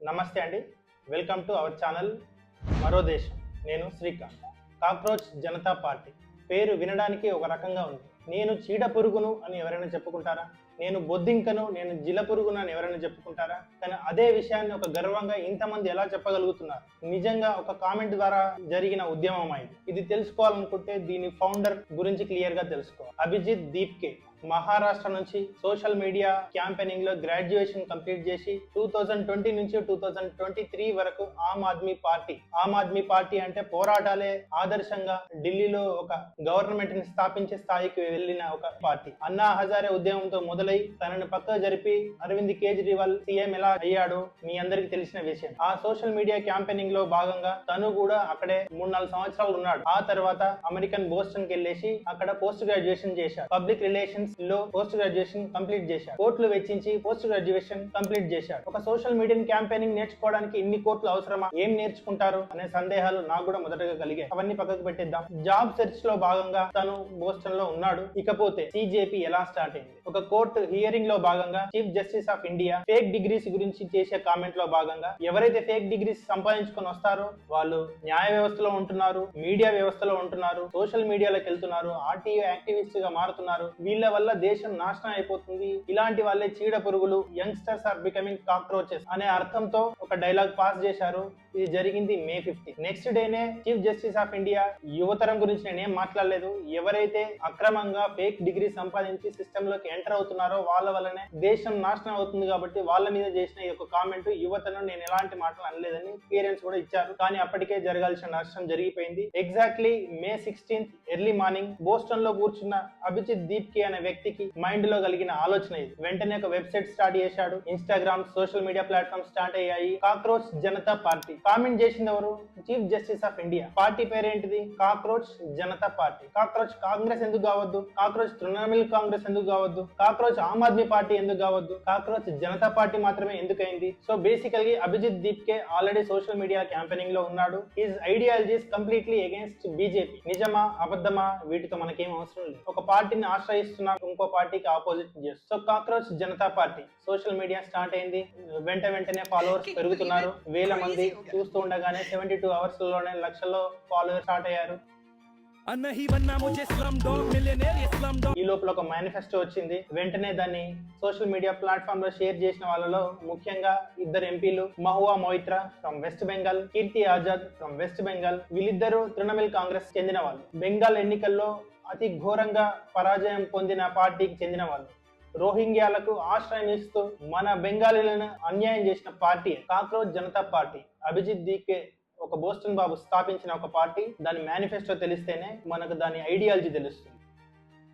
నమస్తే అండి, welcome to our channel మరో దేశం. నేను శ్రీకాంత్. కాక్రోచ్ జనతా పార్టీ పేరు వినడానికి ఒక రకంగా ఉంది. నేను చీడ పురుగును అని ఎవరైనా చెప్పుకుంటారా? నేను బొద్దింకను, నేను జిల పురుగును అని ఎవరైనా చెప్పుకుంటారా? కానీ అదే విషయాన్ని ఒక గర్వంగా ఇంతమంది ఎలా చెప్పగలుగుతున్నారు? నిజంగా ఒక కామెంట్ ద్వారా జరిగిన ఉద్యమం అయింది. ఇది తెలుసుకోవాలనుకుంటే దీని ఫౌండర్ గురించి క్లియర్ గా తెలుసుకోవాలి. అభిజిత్ దీప్కే మహారాష్ట్ర నుంచి సోషల్ మీడియా క్యాంపెయినింగ్ లో గ్రాడ్యుయేషన్ కంప్లీట్ చేసి 2020 నుంచి 2023 వరకు ఆమ్ ఆద్మీ పార్టీ అంటే పోరాటాలే ఆదర్శంగా ఢిల్లీలో ఒక గవర్నమెంట్ ని స్థాపించే స్థాయికి వెళ్లిన ఒక పార్టీ. అన్నా హజారే ఉద్యమంతో మొదలై తనను పక్క జరిపి అరవింద్ కేజ్రీవాల్ సీఎం ఎలా అయ్యాడో మీ అందరికి తెలిసిన విషయం. ఆ సోషల్ మీడియా క్యాంపెయినింగ్ లో భాగంగా తను కూడా అక్కడే 3-4 సంవత్సరాలు ఉన్నాడు. ఆ తర్వాత అమెరికన్ బోస్టన్ కి వెళ్ళేసి అక్కడ పోస్ట్ గ్రాడ్యుయేషన్ చేశాడు. పబ్లిక్ రిలేషన్స్ లో పోస్ట్ గ్రాడ్యుయేషన్ కంప్లీట్ చేశాడు. కోట్లు వెచ్చించి పోస్ట్ గ్రాడ్యుయేషన్ కంప్లీట్ చేశాడు. ఒక సోషల్ మీడియా క్యాంపెయినింగ్ నేర్చుకోవడానికి ఇన్ని కోట్లు అవసరమా? ఏం నేర్చుకుంటారు అనే సందేహాలు నాకు కూడా మొదటగా కలిగాయి. అవన్నీ పక్కకు పెట్టేద్దాం. జాబ్ సెర్చ్ లో భాగంగా తను బోస్టన్ లో ఉన్నాడు. ఇకపోతే సిజేపీ ఎలా స్టార్ట్ అయింది? ఒక కోర్టు హియరింగ్ లో భాగంగా chief justice of India fake degrees గురించి చేసే కామెంట్ లో భాగంగా ఎవరైతే ఫేక్ డిగ్రీస్ సంపాదించుకొని వస్తారో వాళ్ళు న్యాయ వ్యవస్థలో ఉంటున్నారు, మీడియా వ్యవస్థలో ఉంటున్నారు, సోషల్ మీడియాలోకి వెళ్తున్నారు, ఆర్టీఓ యాక్టివిస్ట్ గా మారుతున్నారు. వీళ్ళ వల్ల దేశం నాశనం అయిపోతుంది. ఇలాంటి వాళ్ళే చీడ పురుగులు, యంగ్స్టర్స్ ఆర్ బికమింగ్ కాక్రోచెస్ అనే అర్థంతో ఒక డైలాగ్ పాస్ చేశారు. ఇది జరిగింది May 15. నెక్స్ట్ డేనే చీఫ్ జస్టిస్ ఆఫ్ ఇండియా యువతరం గురించి నేనేం మాట్లాడలేదు, ఎవరైతే అక్రమంగా ఫేక్ డిగ్రీ సంపాదించి సిస్టమ్ లోకి ఎంటర్ అవుతున్నారో వాళ్ళ వల్లనే దేశం నాశనం అవుతుంది కాబట్టి వాళ్ళ మీద చేసిన ఈ యొక్క కామెంట్ యువతను నేను ఎలాంటి మాటలు అనలేదని పేరెంట్స్ కూడా ఇచ్చారు. కానీ అప్పటికే జరగాల్సిన నష్టం జరిగిపోయింది. Exactly May 16 early morning Boston లో కూర్చున్న అభిజిత్ దీప్కే అనే వ్యక్తికి మైండ్ లో కలిగిన ఆలోచన ఇది. వెంటనే ఒక వెబ్సైట్ స్టార్ట్ చేశాడు. Instagram, social media platform start అయ్యాయి. Cockroach Janata party. కామెంట్ చేసింది ఎవరు? Chief justice of India. Party పేరేంటిది? Cockroach Janata party. Cockroach Congress ఎందుకు కావద్దు? కాక్రోచ్ తృణమూల్ కాంగ్రెస్ ఎందుకు కావద్దు? కాక్రోచ్ ఆమ్ ఆద్మీ పార్టీ ఎందుకు కావద్దు? కాక్రోచ్ జనతా పార్టీ మాత్రమే ఎందుకైంది? సో బేసికల్ గా Abhijit Dipke already social media campaigning లో ఉన్నాడు. His ideologies completely against BJP. నిజమా అబద్ధమా వీటితో మనకేం అవసరం లేదు. ఒక పార్టీని ఆశ్రయిస్తున్నా ఇంకో పార్టీకి ఆపోజిట్ చేస్తుంది. So cockroach Janata party social media start అయింది. వెంటనే ఫాలోవర్స్ పెరుగుతున్నారు. వేల మంది చూస్తూ ఉండగానే 72 అవర్స్ లోనే లక్షల్లో ఫాలోవర్స్ స్టార్ట్ అయ్యారు. ఈ లోపల ఒక మేనిఫెస్టో వచ్చింది. వెంటనే దాన్ని సోషల్ మీడియా ప్లాట్ఫామ్ లో షేర్ చేసిన వాళ్ళలో ముఖ్యంగా 2 ఎంపీలు, మహువా మొయిత్రా ఫ్రమ్ వెస్ట్ బెంగాల్, కీర్తి ఆజాద్ ఫ్రమ్ వెస్ట్ బెంగాల్. వీళ్ళిద్దరూ తృణమూల్ కాంగ్రెస్ చెందిన వాళ్ళు. బెంగాల్ ఎన్నికల్లో అతి ఘోరంగా పరాజయం పొందిన పార్టీకి చెందిన వాళ్ళు. రోహింగ్యాలకు ఆశ్రయం ఇస్తూ మన బెంగాలీలను అన్యాయం చేసిన party cockroach Janata party. Abhijit Dipke ఒక బోస్టన్ బాబు స్థాపించిన ఒక పార్టీ. దాని మేనిఫెస్టో తెలిస్తేనే మనకు దాని ఐడియాలజీ తెలుస్తుంది.